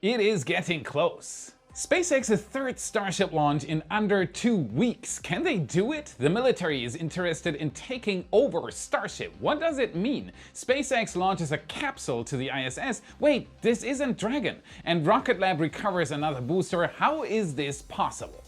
It is getting close. SpaceX's third Starship launch in under 2 weeks. Can they do it? The military is interested in taking over Starship. What does it mean? SpaceX launches a capsule to the ISS. Wait, this isn't Dragon. And Rocket Lab recovers another booster. How is this possible?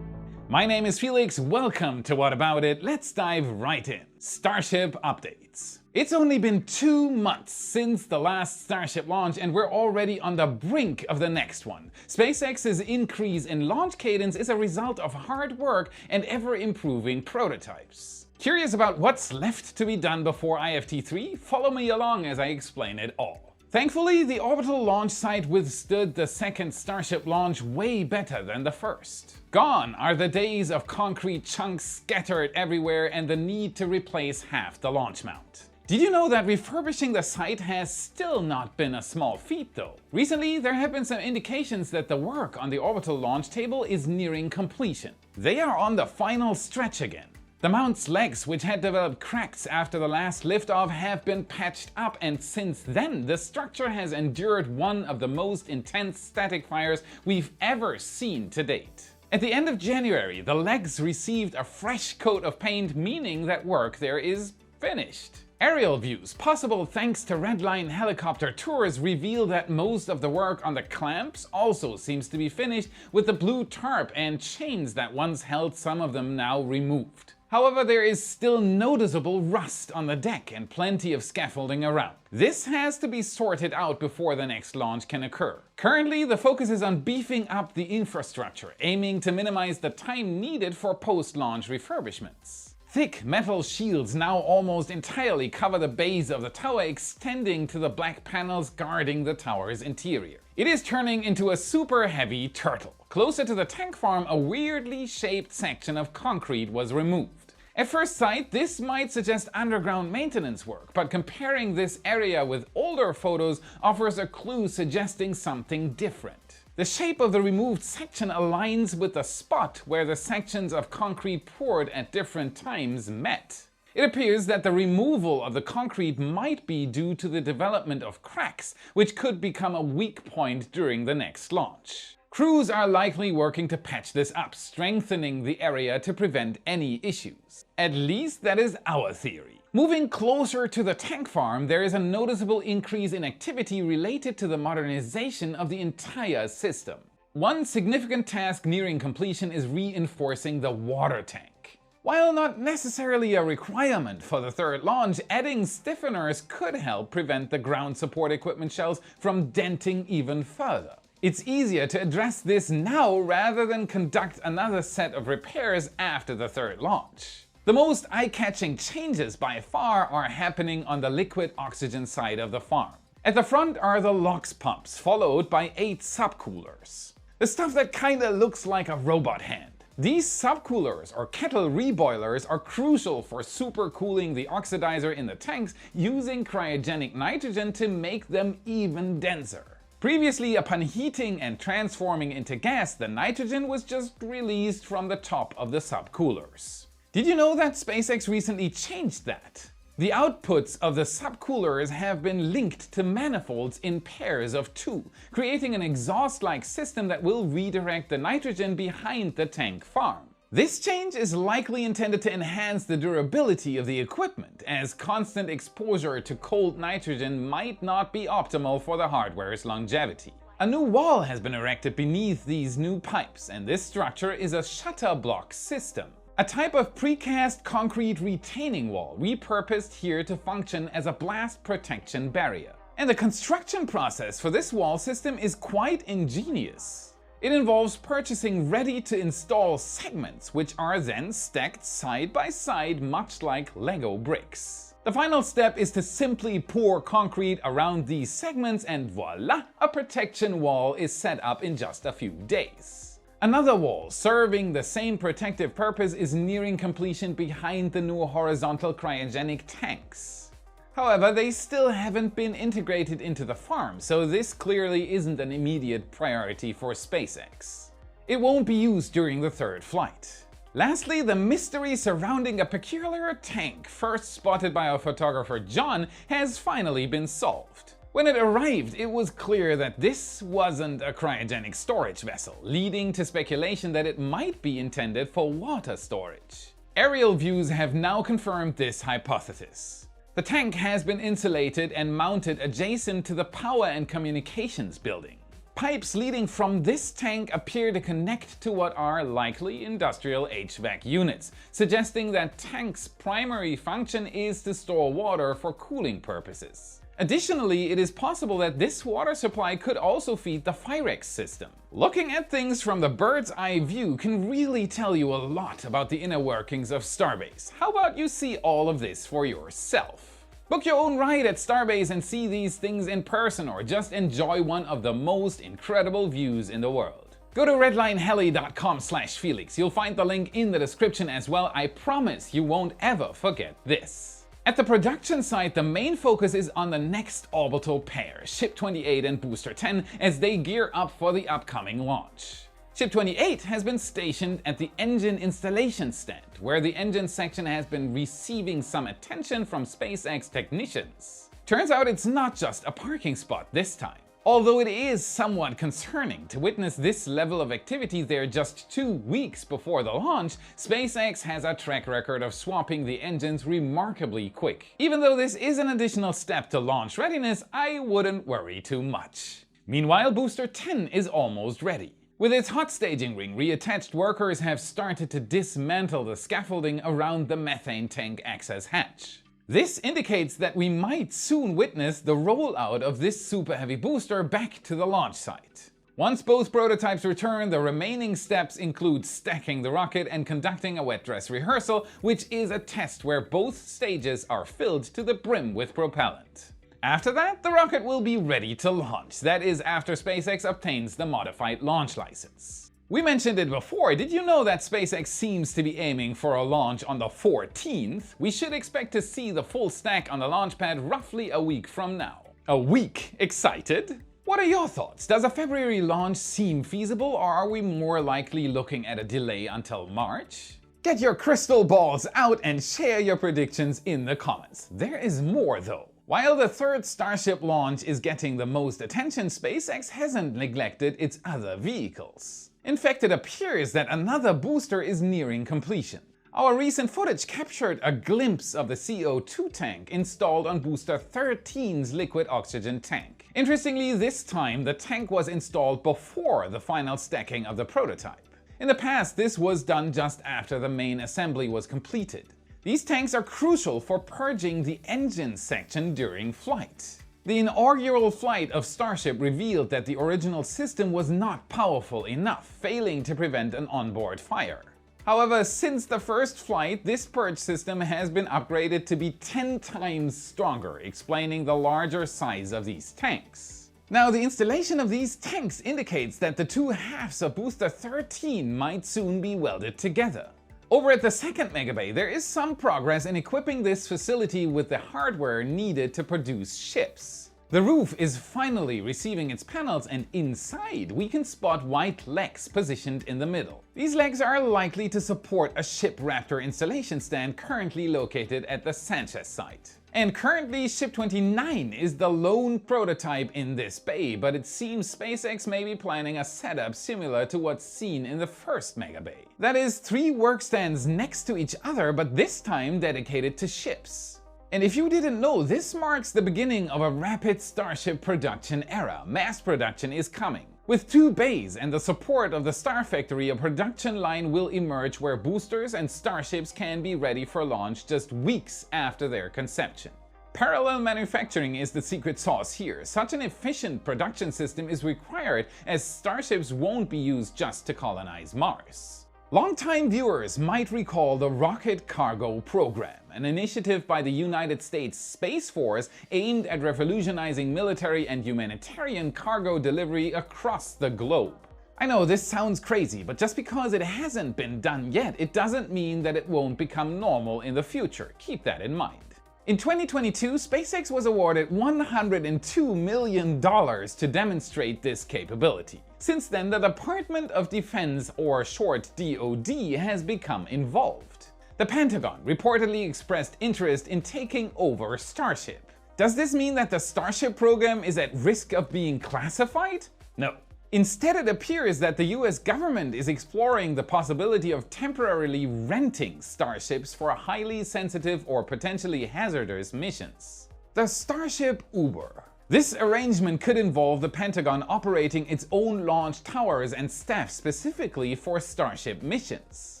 My name is Felix, welcome to What About It. Let's dive right in. Starship updates. It's only been 2 months since the last Starship launch and we're already on the brink of the next one. SpaceX's increase in launch cadence is a result of hard work and ever-improving prototypes. Curious about what's left to be done before IFT3? Follow me along as I explain it all. Thankfully, the orbital launch site withstood the second Starship launch way better than the first. Gone are the days of concrete chunks scattered everywhere and the need to replace half the launch mount. Did you know that refurbishing the site has still not been a small feat though? Recently, there have been some indications that the work on the orbital launch table is nearing completion. They are on the final stretch again. The mount's legs, which had developed cracks after the last liftoff, have been patched up, and since then the structure has endured one of the most intense static fires we've ever seen to date. At the end of January, the legs received a fresh coat of paint, meaning that work there is finished. Aerial views, possible thanks to Redline helicopter tours, reveal that most of the work on the clamps also seems to be finished, with the blue tarp and chains that once held some of them now removed. However, there is still noticeable rust on the deck and plenty of scaffolding around. This has to be sorted out before the next launch can occur. Currently, the focus is on beefing up the infrastructure, aiming to minimize the time needed for post-launch refurbishments. Thick metal shields now almost entirely cover the base of the tower, extending to the black panels guarding the tower's interior. It is turning into a super heavy turtle. Closer to the tank farm, a weirdly shaped section of concrete was removed. At first sight, this might suggest underground maintenance work, but comparing this area with older photos offers a clue suggesting something different. The shape of the removed section aligns with the spot where the sections of concrete poured at different times met. It appears that the removal of the concrete might be due to the development of cracks, which could become a weak point during the next launch. Crews are likely working to patch this up, strengthening the area to prevent any issues. At least that is our theory. Moving closer to the tank farm, there is a noticeable increase in activity related to the modernization of the entire system. One significant task nearing completion is reinforcing the water tank. While not necessarily a requirement for the third launch, adding stiffeners could help prevent the ground support equipment shells from denting even further. It's easier to address this now rather than conduct another set of repairs after the third launch. The most eye-catching changes by far are happening on the liquid oxygen side of the farm. At the front are the LOX pumps, followed by 8 subcoolers. The stuff that kinda looks like a robot hand. These subcoolers, or kettle reboilers, are crucial for supercooling the oxidizer in the tanks using cryogenic nitrogen to make them even denser. Previously, upon heating and transforming into gas, the nitrogen was just released from the top of the subcoolers. Did you know that SpaceX recently changed that? The outputs of the subcoolers have been linked to manifolds in pairs of 2, creating an exhaust-like system that will redirect the nitrogen behind the tank farm. This change is likely intended to enhance the durability of the equipment, as constant exposure to cold nitrogen might not be optimal for the hardware's longevity. A new wall has been erected beneath these new pipes, and this structure is a shutter block system. A type of precast concrete retaining wall, repurposed here to function as a blast protection barrier. And the construction process for this wall system is quite ingenious. It involves purchasing ready-to-install segments, which are then stacked side by side much like Lego bricks. The final step is to simply pour concrete around these segments and voila, a protection wall is set up in just a few days. Another wall serving the same protective purpose is nearing completion behind the new horizontal cryogenic tanks. However, they still haven't been integrated into the farm, so this clearly isn't an immediate priority for SpaceX. It won't be used during the third flight. Lastly, the mystery surrounding a peculiar tank first spotted by our photographer John has finally been solved. When it arrived, it was clear that this wasn't a cryogenic storage vessel, leading to speculation that it might be intended for water storage. Aerial views have now confirmed this hypothesis. The tank has been insulated and mounted adjacent to the power and communications building. Pipes leading from this tank appear to connect to what are likely industrial HVAC units, suggesting that tank's primary function is to store water for cooling purposes. Additionally, it is possible that this water supply could also feed the Fyrex system. Looking at things from the bird's eye view can really tell you a lot about the inner workings of Starbase. How about you see all of this for yourself? Book your own ride at Starbase and see these things in person, or just enjoy one of the most incredible views in the world. Go to redlineheli.com/Felix. You'll find the link in the description as well. I promise you won't ever forget this. At the production site, the main focus is on the next orbital pair, Ship 28 and Booster 10, as they gear up for the upcoming launch. Ship 28 has been stationed at the engine installation stand, where the engine section has been receiving some attention from SpaceX technicians. Turns out it's not just a parking spot this time. Although it is somewhat concerning to witness this level of activity there just 2 weeks before the launch, SpaceX has a track record of swapping the engines remarkably quick. Even though this is an additional step to launch readiness, I wouldn't worry too much. Meanwhile, Booster 10 is almost ready. With its hot staging ring reattached, workers have started to dismantle the scaffolding around the methane tank access hatch. This indicates that we might soon witness the rollout of this super heavy booster back to the launch site. Once both prototypes return, the remaining steps include stacking the rocket and conducting a wet dress rehearsal, which is a test where both stages are filled to the brim with propellant. After that, the rocket will be ready to launch. That is, after SpaceX obtains the modified launch license. We mentioned it before. Did you know that SpaceX seems to be aiming for a launch on the 14th? We should expect to see the full stack on the launch pad roughly a week from now. A week? Excited? What are your thoughts? Does a February launch seem feasible, or are we more likely looking at a delay until March? Get your crystal balls out and share your predictions in the comments. There is more though. While the third Starship launch is getting the most attention, SpaceX hasn't neglected its other vehicles. In fact, it appears that another booster is nearing completion. Our recent footage captured a glimpse of the CO2 tank installed on Booster 13's liquid oxygen tank. Interestingly, this time the tank was installed before the final stacking of the prototype. In the past, this was done just after the main assembly was completed. These tanks are crucial for purging the engine section during flight. The inaugural flight of Starship revealed that the original system was not powerful enough, failing to prevent an onboard fire. However, since the first flight, this purge system has been upgraded to be 10 times stronger, explaining the larger size of these tanks. Now, the installation of these tanks indicates that the two halves of Booster 13 might soon be welded together. Over at the second megabay, there is some progress in equipping this facility with the hardware needed to produce ships. The roof is finally receiving its panels, and inside we can spot white legs positioned in the middle. These legs are likely to support a Ship Raptor installation stand currently located at the Sanchez site. And currently, Ship 29 is the lone prototype in this bay, but it seems SpaceX may be planning a setup similar to what's seen in the first megabay. That is, 3 work stands next to each other, but this time dedicated to ships. And if you didn't know, this marks the beginning of a rapid Starship production era. Mass production is coming. With 2 bays and the support of the Star Factory, a production line will emerge where boosters and starships can be ready for launch just weeks after their conception. Parallel manufacturing is the secret sauce here. Such an efficient production system is required, as starships won't be used just to colonize Mars. Longtime viewers might recall the Rocket Cargo program, an initiative by the United States Space Force aimed at revolutionizing military and humanitarian cargo delivery across the globe. I know this sounds crazy, but just because it hasn't been done yet, it doesn't mean that it won't become normal in the future. Keep that in mind. In 2022, SpaceX was awarded $102 million to demonstrate this capability. Since then, the Department of Defense, or short DoD, has become involved. The Pentagon reportedly expressed interest in taking over Starship. Does this mean that the Starship program is at risk of being classified? No. Instead, it appears that the US government is exploring the possibility of temporarily renting starships for highly sensitive or potentially hazardous missions. The Starship Uber. This arrangement could involve the Pentagon operating its own launch towers and staff specifically for Starship missions.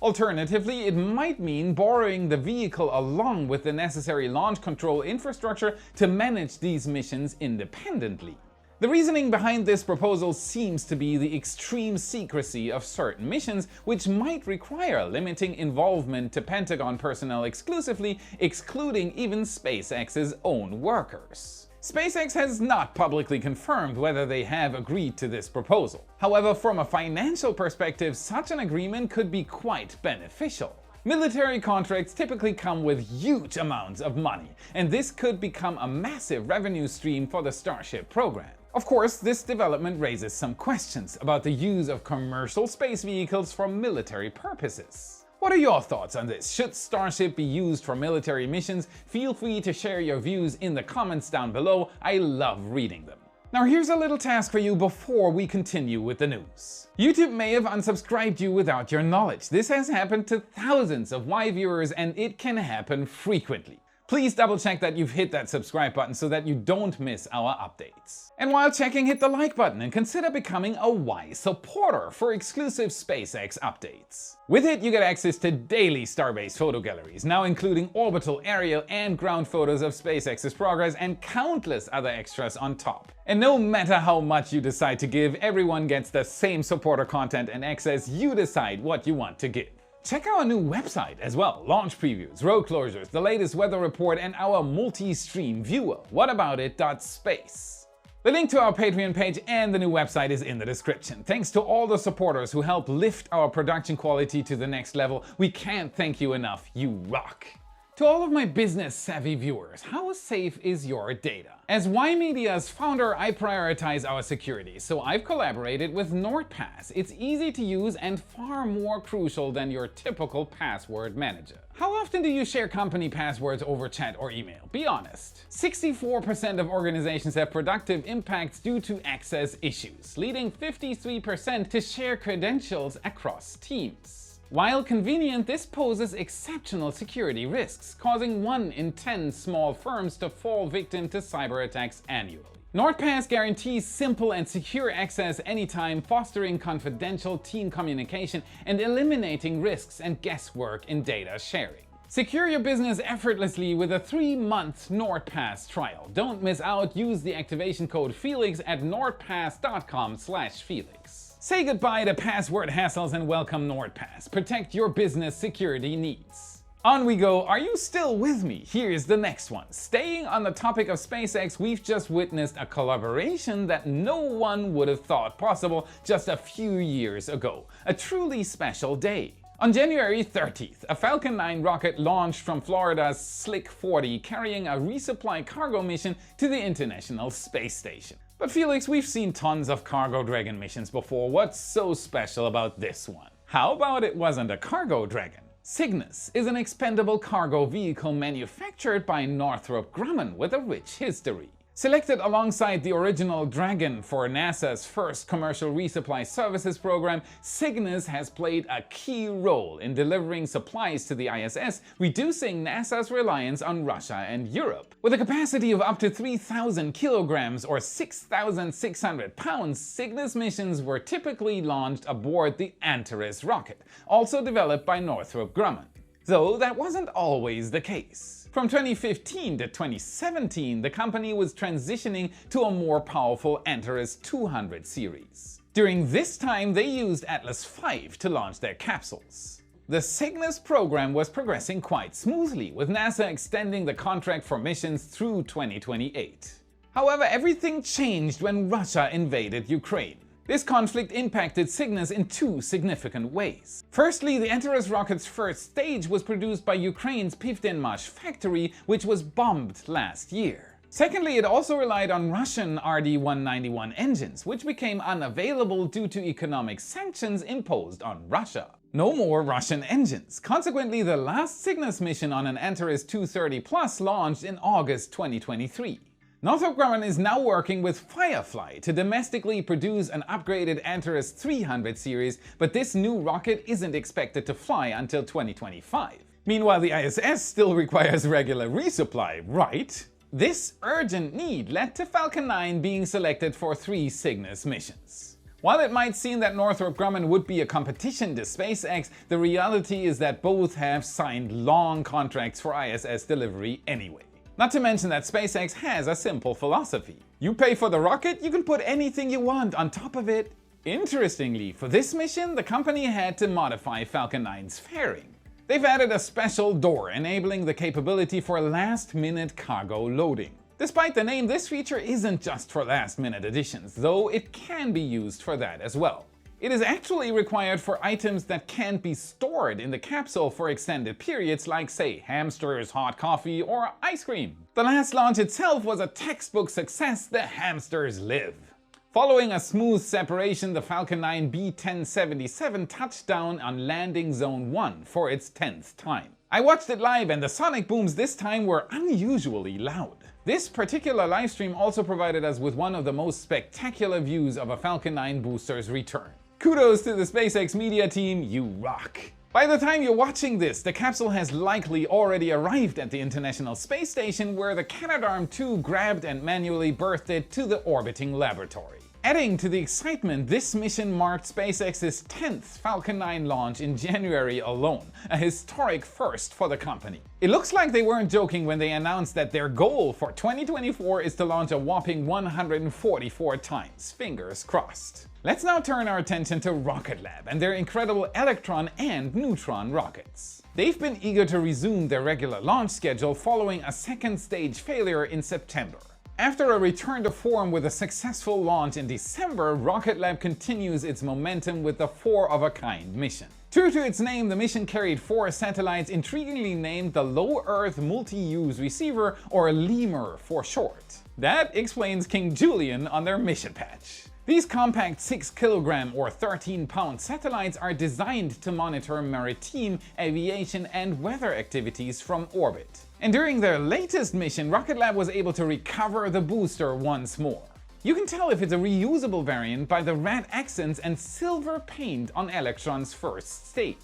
Alternatively, it might mean borrowing the vehicle along with the necessary launch control infrastructure to manage these missions independently. The reasoning behind this proposal seems to be the extreme secrecy of certain missions, which might require limiting involvement to Pentagon personnel exclusively, excluding even SpaceX's own workers. SpaceX has not publicly confirmed whether they have agreed to this proposal. However, from a financial perspective, such an agreement could be quite beneficial. Military contracts typically come with huge amounts of money, and this could become a massive revenue stream for the Starship program. Of course, this development raises some questions about the use of commercial space vehicles for military purposes. What are your thoughts on this? Should Starship be used for military missions? Feel free to share your views in the comments down below. I love reading them. Now here's a little task for you before we continue with the news. YouTube may have unsubscribed you without your knowledge. This has happened to thousands of Y viewers and it can happen frequently. Please double check that you've hit that subscribe button so that you don't miss our updates. And while checking, hit the like button and consider becoming a Y supporter for exclusive SpaceX updates. With it, you get access to daily Starbase photo galleries, now including orbital, aerial and ground photos of SpaceX's progress and countless other extras on top. And no matter how much you decide to give, everyone gets the same supporter content and access. You decide what you want to give. Check our new website as well, launch previews, road closures, the latest weather report and our multi-stream viewer, whataboutit.space. The link to our Patreon page and the new website is in the description. Thanks to all the supporters who help lift our production quality to the next level. We can't thank you enough, you rock! To all of my business-savvy viewers, how safe is your data? As Y Media's founder, I prioritize our security, so I've collaborated with NordPass. It's easy to use and far more crucial than your typical password manager. How often do you share company passwords over chat or email? Be honest. 64% of organizations have productive impacts due to access issues, leading 53% to share credentials across teams. While convenient, this poses exceptional security risks, causing 1 in 10 small firms to fall victim to cyber attacks annually. NordPass guarantees simple and secure access anytime, fostering confidential team communication and eliminating risks and guesswork in data sharing. Secure your business effortlessly with a 3-month NordPass trial. Don't miss out, use the activation code Felix at nordpass.com/Felix. Say goodbye to password hassles and welcome NordPass. Protect your business security needs. On we go. Are you still with me? Here's the next one. Staying on the topic of SpaceX, we've just witnessed a collaboration that no one would have thought possible just a few years ago. A truly special day. On January 30th, a Falcon 9 rocket launched from Florida's Slick 40, carrying a resupply cargo mission to the International Space Station. But Felix, we've seen tons of Cargo Dragon missions before. What's so special about this one? How about it wasn't a Cargo Dragon? Cygnus is an expendable cargo vehicle manufactured by Northrop Grumman with a rich history. Selected alongside the original Dragon for NASA's first commercial resupply services program, Cygnus has played a key role in delivering supplies to the ISS, reducing NASA's reliance on Russia and Europe. With a capacity of up to 3,000 kilograms or 6,600 pounds, Cygnus missions were typically launched aboard the Antares rocket, also developed by Northrop Grumman. Though that wasn't always the case. From 2015 to 2017, the company was transitioning to a more powerful Antares 200 series. During this time, they used Atlas V to launch their capsules. The Cygnus program was progressing quite smoothly, with NASA extending the contract for missions through 2028. However, everything changed when Russia invaded Ukraine. This conflict impacted Cygnus in 2 significant ways. Firstly, the Antares rocket's first stage was produced by Ukraine's Pivdenmash factory, which was bombed last year. Secondly, it also relied on Russian RD-191 engines, which became unavailable due to economic sanctions imposed on Russia. No more Russian engines. Consequently, the last Cygnus mission on an Antares 230 Plus launched in August 2023. Northrop Grumman is now working with Firefly to domestically produce an upgraded Antares 300 series, but this new rocket isn't expected to fly until 2025. Meanwhile, the ISS still requires regular resupply, right? This urgent need led to Falcon 9 being selected for 3 Cygnus missions. While it might seem that Northrop Grumman would be a competition to SpaceX, the reality is that both have signed long contracts for ISS delivery anyway. Not to mention that SpaceX has a simple philosophy. You pay for the rocket, you can put anything you want on top of it. Interestingly, for this mission, the company had to modify Falcon 9's fairing. They've added a special door enabling the capability for last-minute cargo loading. Despite the name, this feature isn't just for last-minute additions, though it can be used for that as well. It is actually required for items that can't be stored in the capsule for extended periods, like, say, hamsters, hot coffee, or ice cream. The last launch itself was a textbook success. The hamsters live. Following a smooth separation, the Falcon 9 B-1077 touched down on landing zone 1 for its 10th time. I watched it live and the sonic booms this time were unusually loud. This particular livestream also provided us with one of the most spectacular views of a Falcon 9 booster's return. Kudos to the SpaceX media team, you rock! By the time you're watching this, the capsule has likely already arrived at the International Space Station, where the Canadarm2 grabbed and manually berthed it to the orbiting laboratory. Adding to the excitement, this mission marked SpaceX's 10th Falcon 9 launch in January alone, a historic first for the company. It looks like they weren't joking when they announced that their goal for 2024 is to launch a whopping 144 times, fingers crossed. Let's now turn our attention to Rocket Lab and their incredible Electron and Neutron rockets. They've been eager to resume their regular launch schedule following a second stage failure in September. After a return to form with a successful launch in December, Rocket Lab continues its momentum with the 4-of-a-kind mission. True to its name, the mission carried 4 satellites intriguingly named the Low Earth Multi-Use Receiver, or LEMUR for short. That explains King Julian on their mission patch. These compact 6 kg or 13 pound satellites are designed to monitor maritime, aviation and weather activities from orbit. And during their latest mission, Rocket Lab was able to recover the booster once more. You can tell if it's a reusable variant by the red accents and silver paint on Electron's first stage.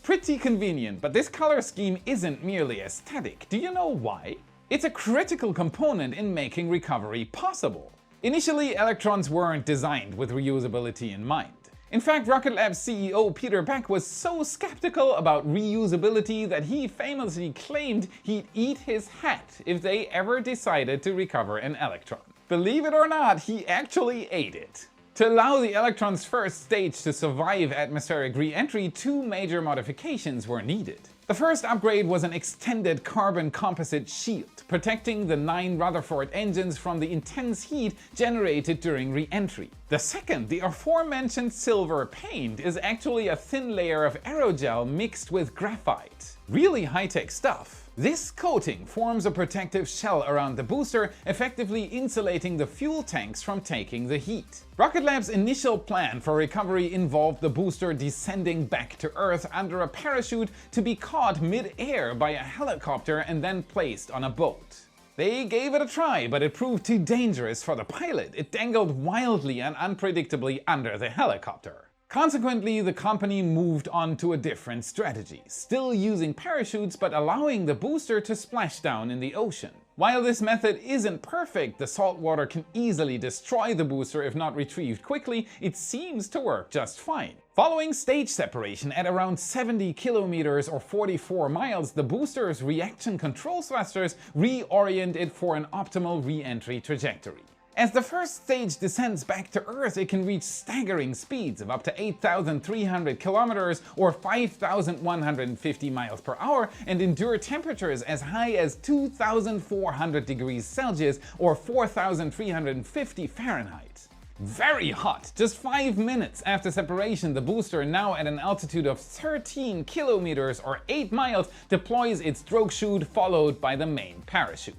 Pretty convenient, but this color scheme isn't merely aesthetic. Do you know why? It's a critical component in making recovery possible. Initially, Electrons weren't designed with reusability in mind. In fact, Rocket Lab's CEO Peter Beck was so skeptical about reusability that he famously claimed he'd eat his hat if they ever decided to recover an Electron. Believe it or not, he actually ate it. To allow the Electron's first stage to survive atmospheric re-entry, 2 major modifications were needed. The first upgrade was an extended carbon composite shield, protecting the 9 Rutherford engines from the intense heat generated during re-entry. The second, the aforementioned silver paint, is actually a thin layer of aerogel mixed with graphite. Really high-tech stuff. This coating forms a protective shell around the booster, effectively insulating the fuel tanks from taking the heat. Rocket Lab's initial plan for recovery involved the booster descending back to Earth under a parachute to be caught mid-air by a helicopter and then placed on a boat. They gave it a try, but it proved too dangerous for the pilot. It dangled wildly and unpredictably under the helicopter. Consequently, the company moved on to a different strategy, still using parachutes but allowing the booster to splash down in the ocean. While this method isn't perfect, the salt water can easily destroy the booster if not retrieved quickly, it seems to work just fine. Following stage separation at around 70 kilometers or 44 miles, the booster's reaction control thrusters reorient it for an optimal re-entry trajectory. As the first stage descends back to Earth, it can reach staggering speeds of up to 8,300 kilometers or 5,150 miles per hour and endure temperatures as high as 2,400 degrees Celsius or 4,350 Fahrenheit. Very hot! Just 5 minutes after separation, the booster, now at an altitude of 13 kilometers or 8 miles, deploys its stroke chute followed by the main parachute.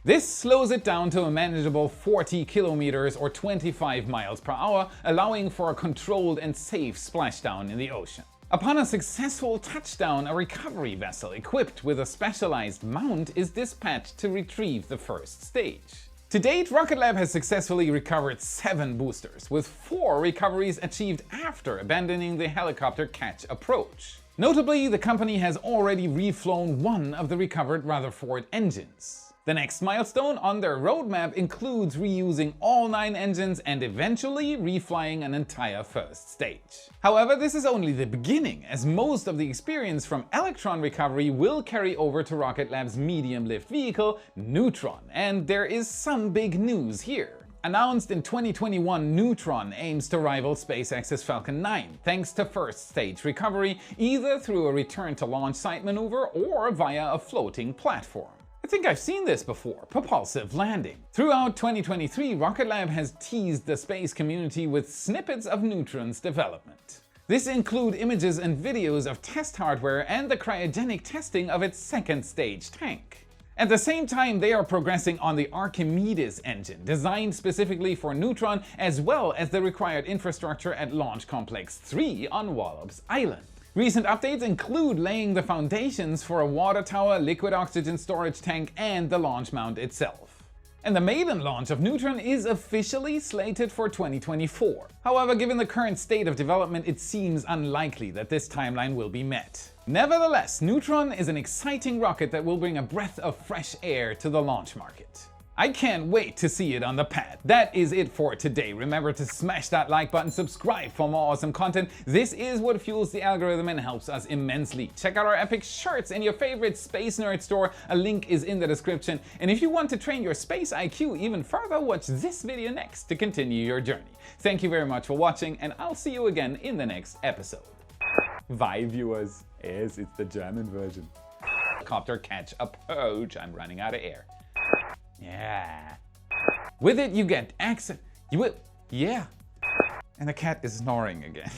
This slows it down to a manageable 40 kilometers or 25 miles per hour, allowing for a controlled and safe splashdown in the ocean. Upon a successful touchdown, a recovery vessel equipped with a specialized mount is dispatched to retrieve the first stage. To date, Rocket Lab has successfully recovered 7 boosters, with 4 recoveries achieved after abandoning the helicopter catch approach. Notably, the company has already reflown one of the recovered Rutherford engines. The next milestone on their roadmap includes reusing all 9 engines and eventually reflying an entire first stage. However, this is only the beginning, as most of the experience from Electron recovery will carry over to Rocket Lab's medium-lift vehicle, Neutron, and there is some big news here. Announced in 2021, Neutron aims to rival SpaceX's Falcon 9 thanks to first stage recovery, either through a return to launch site maneuver or via a floating platform. I think I've seen this before, propulsive landing. Throughout 2023, Rocket Lab has teased the space community with snippets of Neutron's development. This include images and videos of test hardware and the cryogenic testing of its second stage tank. At the same time, they are progressing on the Archimedes engine, designed specifically for Neutron, as well as the required infrastructure at Launch Complex 3 on Wallops Island. Recent updates include laying the foundations for a water tower, liquid oxygen storage tank, and the launch mount itself. And the maiden launch of Neutron is officially slated for 2024. However, given the current state of development, it seems unlikely that this timeline will be met. Nevertheless, Neutron is an exciting rocket that will bring a breath of fresh air to the launch market. I can't wait to see it on the pad. That is it for today. Remember to smash that like button, subscribe for more awesome content. This is what fuels the algorithm and helps us immensely. Check out our epic shirts in your favorite Space Nerd store. A link is in the description. And if you want to train your space IQ even further, watch this video next to continue your journey. Thank you very much for watching, and I'll see you again in the next episode. Bye, viewers. Yes, it's the German version. Helicopter catch approach. I'm running out of air. Yeah. With it, you get access. Yeah. And the cat is snoring again.